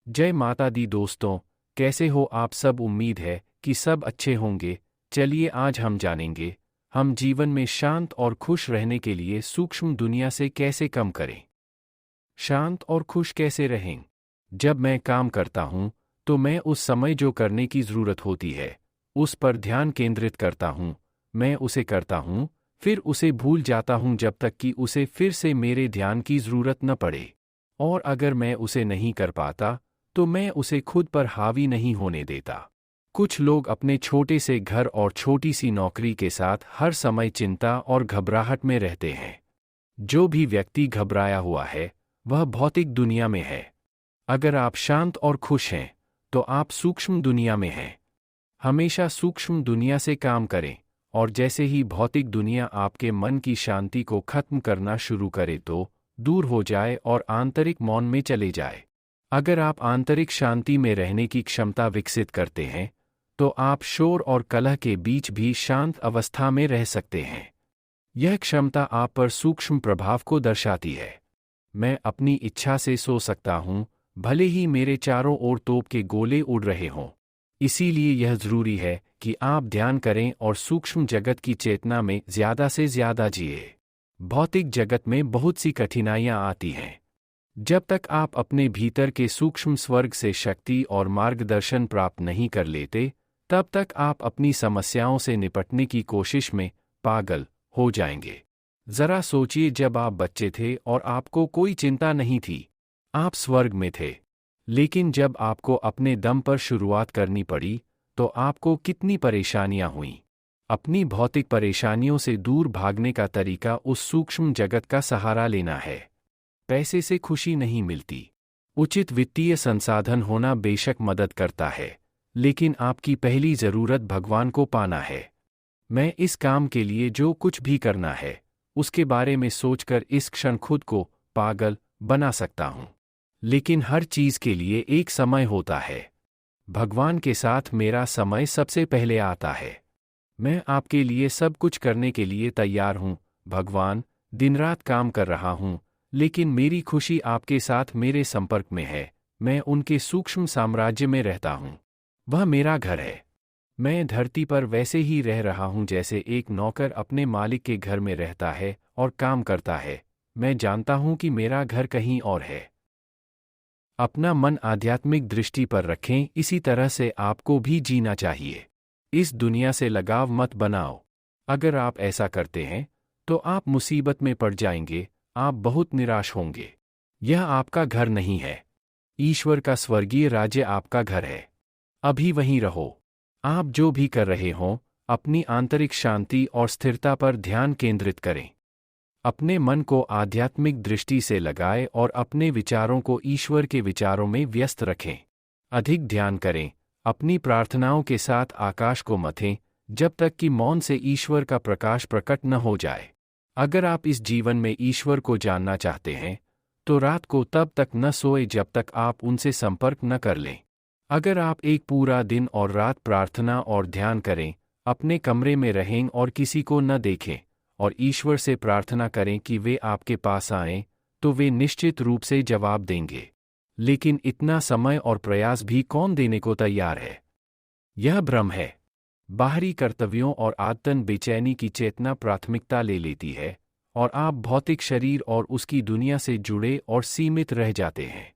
जय माता दी दोस्तों, कैसे हो आप सब। उम्मीद है कि सब अच्छे होंगे। चलिए आज हम जानेंगे हम जीवन में शांत और खुश रहने के लिए सूक्ष्म दुनिया से कैसे कम करें। शांत और खुश कैसे रहें। जब मैं काम करता हूँ तो मैं उस समय जो करने की ज़रूरत होती है उस पर ध्यान केंद्रित करता हूँ। मैं उसे करता हूँ, फिर उसे भूल जाता हूँ जब तक कि उसे फिर से मेरे ध्यान की ज़रूरत न पड़े। और अगर मैं उसे नहीं कर पाता तो मैं उसे खुद पर हावी नहीं होने देता। कुछ लोग अपने छोटे से घर और छोटी सी नौकरी के साथ हर समय चिंता और घबराहट में रहते हैं। जो भी व्यक्ति घबराया हुआ है वह भौतिक दुनिया में है। अगर आप शांत और खुश हैं तो आप सूक्ष्म दुनिया में हैं। हमेशा सूक्ष्म दुनिया से काम करें, और जैसे ही भौतिक दुनिया आपके मन की शांति को खत्म करना शुरू करे तो दूर हो जाए और आंतरिक मौन में चले जाए। अगर आप आंतरिक शांति में रहने की क्षमता विकसित करते हैं तो आप शोर और कलह के बीच भी शांत अवस्था में रह सकते हैं। यह क्षमता आप पर सूक्ष्म प्रभाव को दर्शाती है। मैं अपनी इच्छा से सो सकता हूँ, भले ही मेरे चारों ओर तोप के गोले उड़ रहे हों। इसीलिए यह जरूरी है कि आप ध्यान करें और सूक्ष्म जगत की चेतना में ज़्यादा से ज़्यादा जिए। भौतिक जगत में बहुत सी कठिनाइयाँ आती हैं। जब तक आप अपने भीतर के सूक्ष्म स्वर्ग से शक्ति और मार्गदर्शन प्राप्त नहीं कर लेते, तब तक आप अपनी समस्याओं से निपटने की कोशिश में पागल हो जाएंगे। जरा सोचिए, जब आप बच्चे थे और आपको कोई चिंता नहीं थी, आप स्वर्ग में थे। लेकिन जब आपको अपने दम पर शुरुआत करनी पड़ी तो आपको कितनी परेशानियां हुईं। अपनी भौतिक परेशानियों से दूर भागने का तरीका उस सूक्ष्म जगत का सहारा लेना है। पैसे से खुशी नहीं मिलती। उचित वित्तीय संसाधन होना बेशक मदद करता है, लेकिन आपकी पहली जरूरत भगवान को पाना है। मैं इस काम के लिए जो कुछ भी करना है उसके बारे में सोचकर इस क्षण खुद को पागल बना सकता हूं। लेकिन हर चीज के लिए एक समय होता है। भगवान के साथ मेरा समय सबसे पहले आता है। मैं आपके लिए सब कुछ करने के लिए तैयार हूं भगवान। दिन रात काम कर रहा हूं, लेकिन मेरी खुशी आपके साथ मेरे संपर्क में है। मैं उनके सूक्ष्म साम्राज्य में रहता हूँ। वह मेरा घर है। मैं धरती पर वैसे ही रह रहा हूँ जैसे एक नौकर अपने मालिक के घर में रहता है और काम करता है। मैं जानता हूँ कि मेरा घर कहीं और है। अपना मन आध्यात्मिक दृष्टि पर रखें। इसी तरह से आपको भी जीना चाहिए। इस दुनिया से लगाव मत बनाओ। अगर आप ऐसा करते हैं तो आप मुसीबत में पड़ जाएंगे। आप बहुत निराश होंगे। यह आपका घर नहीं है। ईश्वर का स्वर्गीय राज्य आपका घर है। अभी वहीं रहो। आप जो भी कर रहे हों, अपनी आंतरिक शांति और स्थिरता पर ध्यान केंद्रित करें। अपने मन को आध्यात्मिक दृष्टि से लगाएं और अपने विचारों को ईश्वर के विचारों में व्यस्त रखें। अधिक ध्यान करें। अपनी प्रार्थनाओं के साथ आकाश को मथें जब तक कि मौन से ईश्वर का प्रकाश प्रकट न हो जाए। अगर आप इस जीवन में ईश्वर को जानना चाहते हैं तो रात को तब तक न सोए जब तक आप उनसे संपर्क न कर लें। अगर आप एक पूरा दिन और रात प्रार्थना और ध्यान करें, अपने कमरे में रहें और किसी को न देखें और ईश्वर से प्रार्थना करें कि वे आपके पास आएं, तो वे निश्चित रूप से जवाब देंगे। लेकिन इतना समय और प्रयास भी कौन देने को तैयार है। यह भ्रम है। बाहरी कर्तव्यों और आदतन बेचैनी की चेतना प्राथमिकता ले लेती है और आप भौतिक शरीर और उसकी दुनिया से जुड़े और सीमित रह जाते हैं।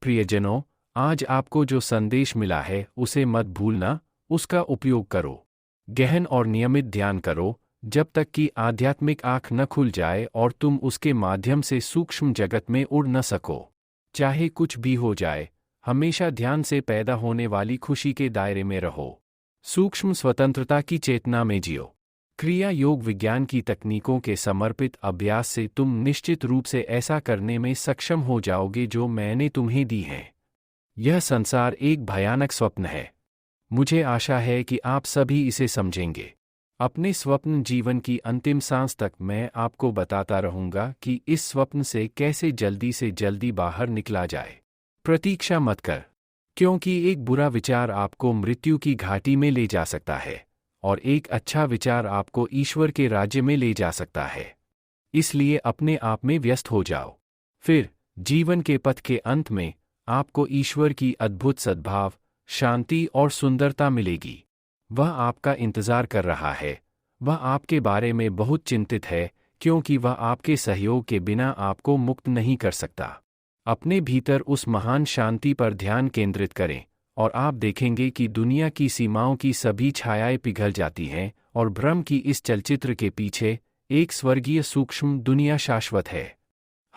प्रियजनों, आज आपको जो संदेश मिला है उसे मत भूलना। उसका उपयोग करो। गहन और नियमित ध्यान करो जब तक कि आध्यात्मिक आँख न खुल जाए और तुम उसके माध्यम से सूक्ष्म जगत में उड़ न सको। चाहे कुछ भी हो जाए, हमेशा ध्यान से पैदा होने वाली खुशी के दायरे में रहो। सूक्ष्म स्वतंत्रता की चेतना में जियो। क्रिया योग विज्ञान की तकनीकों के समर्पित अभ्यास से तुम निश्चित रूप से ऐसा करने में सक्षम हो जाओगे जो मैंने तुम्हें दी हैं। यह संसार एक भयानक स्वप्न है। मुझे आशा है कि आप सभी इसे समझेंगे। अपने स्वप्न जीवन की अंतिम सांस तक मैं आपको बताता रहूंगा कि इस स्वप्न से कैसे जल्दी से जल्दी बाहर निकला जाए। प्रतीक्षा मत कर, क्योंकि एक बुरा विचार आपको मृत्यु की घाटी में ले जा सकता है और एक अच्छा विचार आपको ईश्वर के राज्य में ले जा सकता है। इसलिए अपने आप में व्यस्त हो जाओ। फिर जीवन के पथ के अंत में आपको ईश्वर की अद्भुत सद्भाव, शांति और सुंदरता मिलेगी। वह आपका इंतजार कर रहा है। वह आपके बारे में बहुत चिंतित है, क्योंकि वह आपके सहयोग के बिना आपको मुक्त नहीं कर सकता। अपने भीतर उस महान शांति पर ध्यान केंद्रित करें, और आप देखेंगे कि दुनिया की सीमाओं की सभी छायाएं पिघल जाती हैं, और भ्रम की इस चलचित्र के पीछे एक स्वर्गीय सूक्ष्म दुनिया शाश्वत है।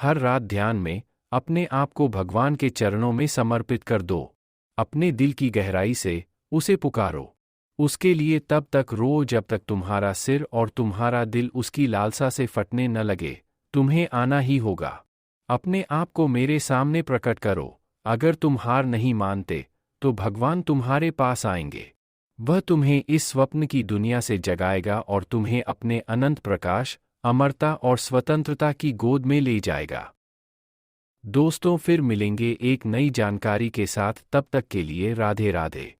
हर रात ध्यान में अपने आप को भगवान के चरणों में समर्पित कर दो। अपने दिल की गहराई से उसे पुकारो। उसके लिए तब तक रो जब तक तुम्हारा सिर और तुम्हारा दिल उसकी लालसा से फटने न लगे। तुम्हें आना ही होगा। अपने आप को मेरे सामने प्रकट करो। अगर तुम हार नहीं मानते, तो भगवान तुम्हारे पास आएंगे। वह तुम्हें इस स्वप्न की दुनिया से जगाएगा और तुम्हें अपने अनंत प्रकाश, अमरता और स्वतंत्रता की गोद में ले जाएगा। दोस्तों, फिर मिलेंगे एक नई जानकारी के साथ। तब तक के लिए राधे राधे।